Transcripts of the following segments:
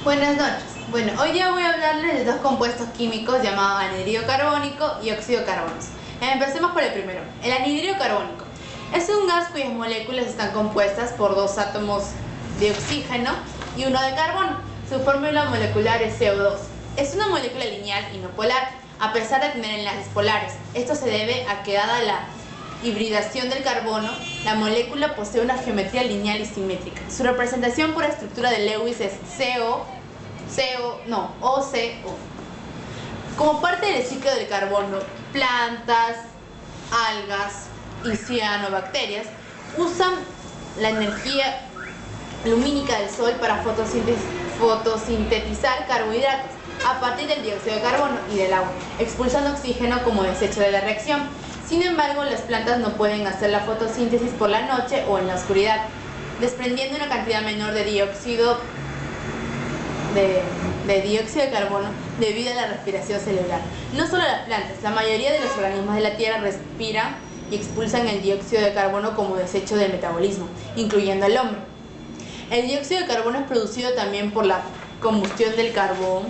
Buenas noches. Bueno, hoy día voy a hablarles de dos compuestos químicos llamados anhidrido carbónico y óxido de carbono. Empecemos por el primero. El anhidrido carbónico es un gas cuyas moléculas están compuestas por dos átomos de oxígeno y uno de carbono. Su fórmula molecular es CO2. Es una molécula lineal y no polar, a pesar de tener enlaces polares. Esto se debe a que, dada la hibridación del carbono, la molécula posee una geometría lineal y simétrica. Su representación por estructura de Lewis es OCO. Como parte del ciclo del carbono, plantas, algas y cianobacterias usan la energía lumínica del sol para fotosintetizar carbohidratos a partir del dióxido de carbono y del agua, expulsando oxígeno como desecho de la reacción. Sin embargo, las plantas no pueden hacer la fotosíntesis por la noche o en la oscuridad, desprendiendo una cantidad menor de dióxido de carbono debido a la respiración celular. No solo las plantas, la mayoría de los organismos de la Tierra respiran y expulsan el dióxido de carbono como desecho del metabolismo, incluyendo el hombre. El dióxido de carbono es producido también por la combustión del carbón,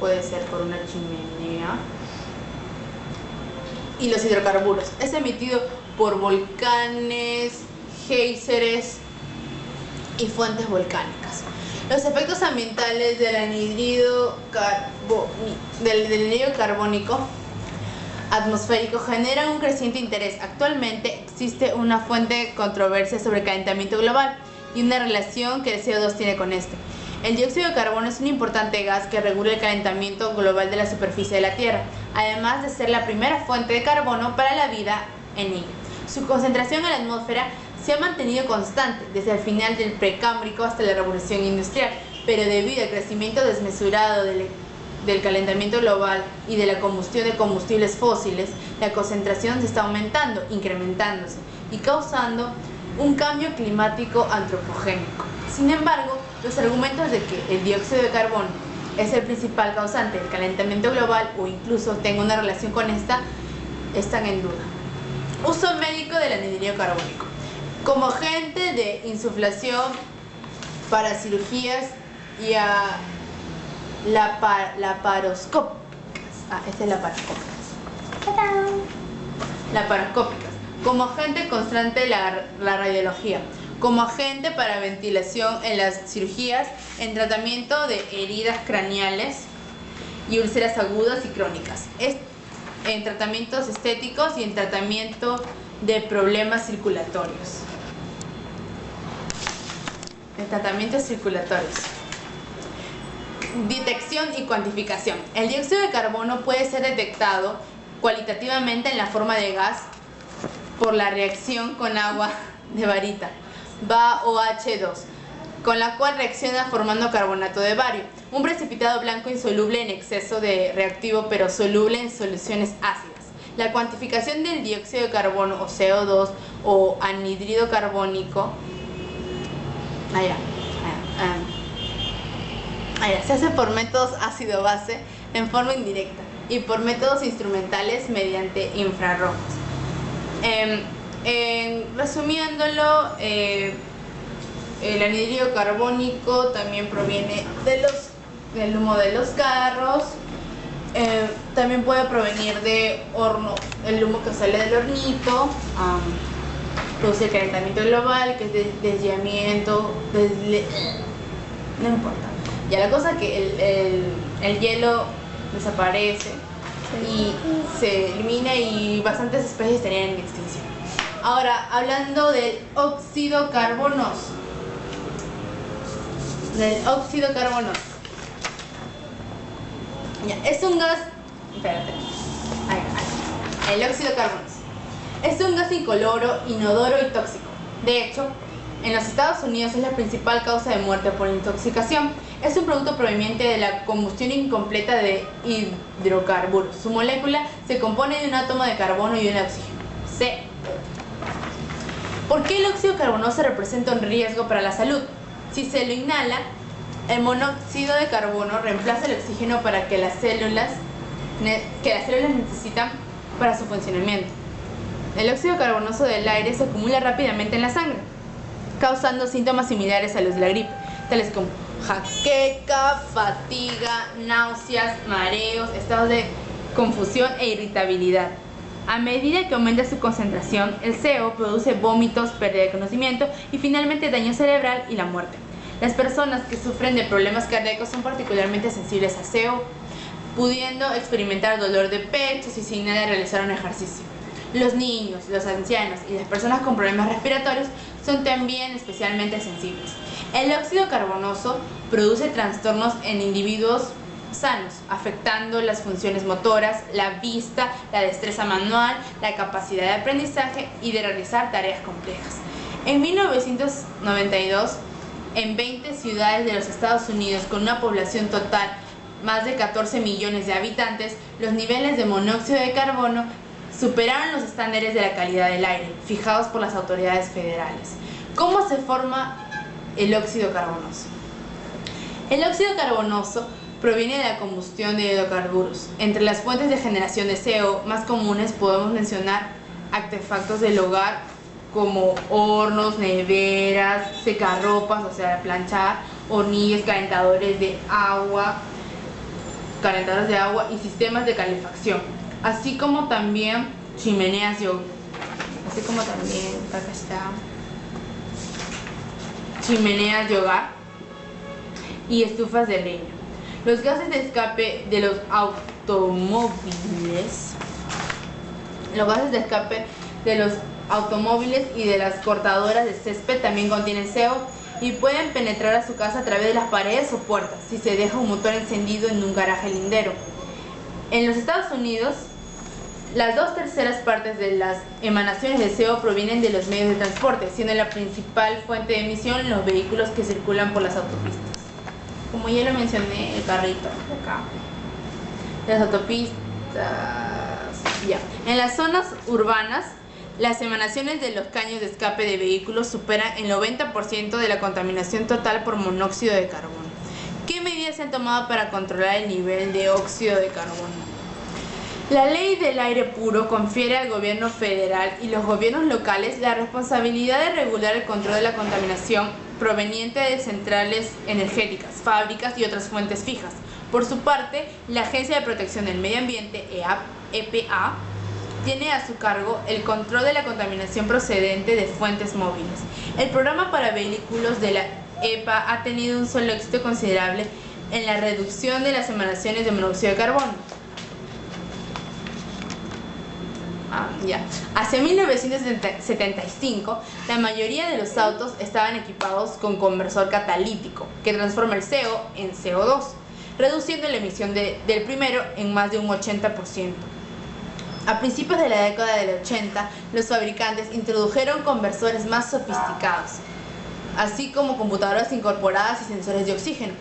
puede ser por una chimenea, y los hidrocarburos. Es emitido por volcanes, géiseres y fuentes volcánicas. Los efectos ambientales del anhidrido carbónico atmosférico generan un creciente interés. Actualmente existe una fuente de controversia sobre el calentamiento global y una relación que el CO2 tiene con este. El dióxido de carbono es un importante gas que regula el calentamiento global de la superficie de la Tierra, además de ser la primera fuente de carbono para la vida en ella. Su concentración en la atmósfera se ha mantenido constante desde el final del Precámbrico hasta la Revolución Industrial, pero debido al crecimiento desmesurado del calentamiento global y de la combustión de combustibles fósiles, la concentración se está aumentando, incrementándose y causando un cambio climático antropogénico. Sin embargo, los argumentos de que el dióxido de carbono es el principal causante del calentamiento global o incluso tenga una relación con esta están en duda. Uso médico del anhidrido carbónico. Como agente de insuflación para cirugías y a laparoscópicas. Esta es laparoscópicas. ¡Tarán! Laparoscópicas. Como agente constante de la radiología. Como agente para ventilación en las cirugías, en tratamiento de heridas craneales y úlceras agudas y crónicas, en tratamientos estéticos y en tratamiento de problemas circulatorios. Detección y cuantificación. El dióxido de carbono puede ser detectado cualitativamente en la forma de gas por la reacción con agua de barita, BaOH2, con la cual reacciona formando carbonato de bario, un precipitado blanco insoluble en exceso de reactivo pero soluble en soluciones ácidas. La cuantificación del dióxido de carbono o CO2 o anhidrido carbónico se hace por métodos ácido-base en forma indirecta y por métodos instrumentales mediante infrarrojos. Resumiéndolo, el anhidrido carbónico también proviene del humo de los carros, también puede provenir de el humo que sale del hornito, produce el calentamiento global, que es desviamiento, no importa. Ya la cosa que el hielo desaparece y se elimina y bastantes especies estarían en extinción. Ahora, hablando del óxido carbonoso. Es un gas. Espérate. El óxido carbonoso. Es un gas incoloro, inodoro y tóxico. De hecho, en los Estados Unidos es la principal causa de muerte por intoxicación. Es un producto proveniente de la combustión incompleta de hidrocarburos. Su molécula se compone de un átomo de carbono y un oxígeno, CO. ¿Por qué el óxido carbonoso representa un riesgo para la salud? Si se lo inhala, el monóxido de carbono reemplaza el oxígeno para que las células necesitan para su funcionamiento. El óxido carbonoso del aire se acumula rápidamente en la sangre, causando síntomas similares a los de la gripe, tales como jaqueca, fatiga, náuseas, mareos, estados de confusión e irritabilidad. A medida que aumenta su concentración, el SEO produce vómitos, pérdida de conocimiento y finalmente daño cerebral y la muerte. Las personas que sufren de problemas cardíacos son particularmente sensibles a SEO, pudiendo experimentar dolor de pecho si sin nada realizar un ejercicio. Los niños, los ancianos y las personas con problemas respiratorios son también especialmente sensibles. El óxido carbonoso produce trastornos en individuos sanos, afectando las funciones motoras, la vista, la destreza manual, la capacidad de aprendizaje y de realizar tareas complejas. En 1992, en 20 ciudades de los Estados Unidos con una población total más de 14 millones de habitantes, los niveles de monóxido de carbono superaron los estándares de la calidad del aire, fijados por las autoridades federales. ¿Cómo se forma el óxido carbonoso? El óxido carbonoso proviene de la combustión de hidrocarburos. Entre las fuentes de generación de CO más comunes podemos mencionar artefactos del hogar como hornos, neveras, secarropas, o sea, planchar, hornillas, calentadores de agua y sistemas de calefacción, así como también chimeneas de hogar y estufas de leña. Los gases de escape de los automóviles y de las cortadoras de césped también contienen CO y pueden penetrar a su casa a través de las paredes o puertas si se deja un motor encendido en un garaje lindero. En los Estados Unidos, las 2/3 partes de las emanaciones de CO provienen de los medios de transporte, siendo la principal fuente de emisión los vehículos que circulan por las autopistas. Como ya lo mencioné, el carrito acá, las autopistas, ya. En las zonas urbanas, las emanaciones de los caños de escape de vehículos superan el 90% de la contaminación total por monóxido de carbono. ¿Qué medidas se han tomado para controlar el nivel de óxido de carbono? La Ley del Aire Puro confiere al gobierno federal y los gobiernos locales la responsabilidad de regular el control de la contaminación proveniente de centrales energéticas, fábricas y otras fuentes fijas. Por su parte, la Agencia de Protección del Medio Ambiente, EPA, tiene a su cargo el control de la contaminación procedente de fuentes móviles. El programa para vehículos de la EPA ha tenido un solo éxito considerable en la reducción de las emanaciones de monóxido de carbono. Hacia 1975, la mayoría de los autos estaban equipados con conversor catalítico, que transforma el CO en CO2, reduciendo la emisión del primero en más de un 80%. A principios de la década del 80, los fabricantes introdujeron conversores más sofisticados, así como computadoras incorporadas y sensores de oxígeno,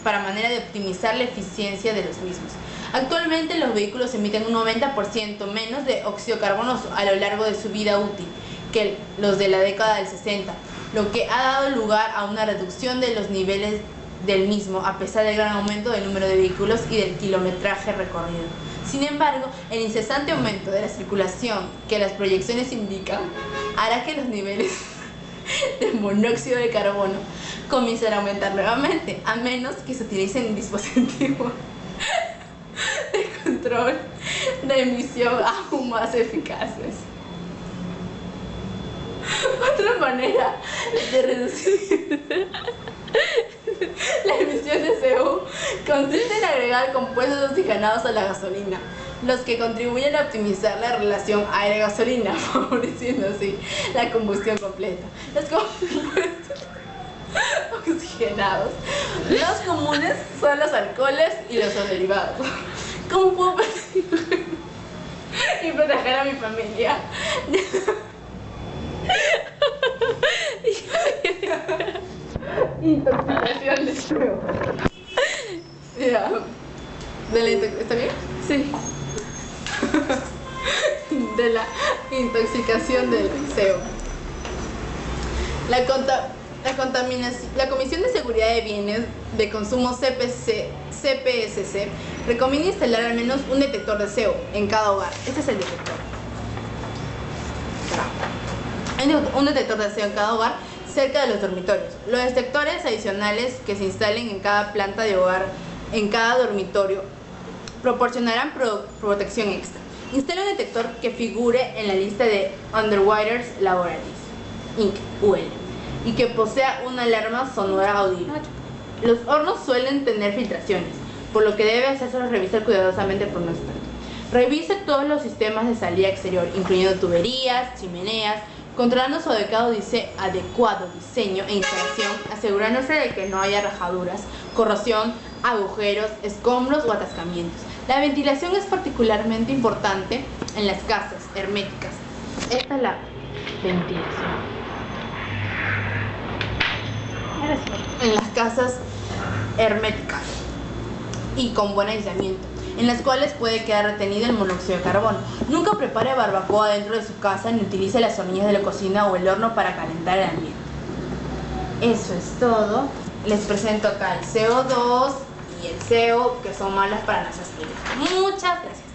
para manera de optimizar la eficiencia de los mismos. Actualmente los vehículos emiten un 90% menos de óxido carbonoso a lo largo de su vida útil que los de la década del 60, lo que ha dado lugar a una reducción de los niveles del mismo, a pesar del gran aumento del número de vehículos y del kilometraje recorrido. Sin embargo, el incesante aumento de la circulación que las proyecciones indican hará que los niveles de monóxido de carbono comiencen a aumentar nuevamente, a menos que se utilicen dispositivos de control de emisión aún más eficaces. Otra manera de reducir la emisión de CO consiste en agregar compuestos oxigenados a la gasolina, los que contribuyen a optimizar la relación aire-gasolina, favoreciendo así la combustión completa. Los compuestos oxigenados, los comunes, son los alcoholes y los derivados. ¿Cómo puedo y proteger a mi familia? Intoxicación de CO. ¿Está bien? Sí. De la intoxicación del CO. La Comisión de Seguridad de Bienes de Consumo CPSC recomienda instalar al menos un detector de CO en cada hogar. Este es el detector. Un detector de CO en cada hogar cerca de los dormitorios. Los detectores adicionales que se instalen en cada planta de hogar, en cada dormitorio, proporcionarán protección extra. Instala un detector que figure en la lista de Underwriters Laboratories, Inc. UL, y que posea una alarma sonora audible. Los hornos suelen tener filtraciones, por lo que debe hacérselo revisar cuidadosamente por un experto. Revise todos los sistemas de salida exterior, incluyendo tuberías, chimeneas, controlando su adecuado diseño e instalación, asegurándose de que no haya rajaduras, corrosión, agujeros, escombros o atascamientos. La ventilación es particularmente importante en las casas herméticas. Esta es la ventilación. En las casas herméticas y con buen aislamiento, en las cuales puede quedar retenido el monóxido de carbono. Nunca prepare barbacoa dentro de su casa ni utilice las hornillas de la cocina o el horno para calentar el ambiente. Eso es todo. Les presento acá el CO2 y el CO, que son malas para nuestras vidas. Muchas gracias.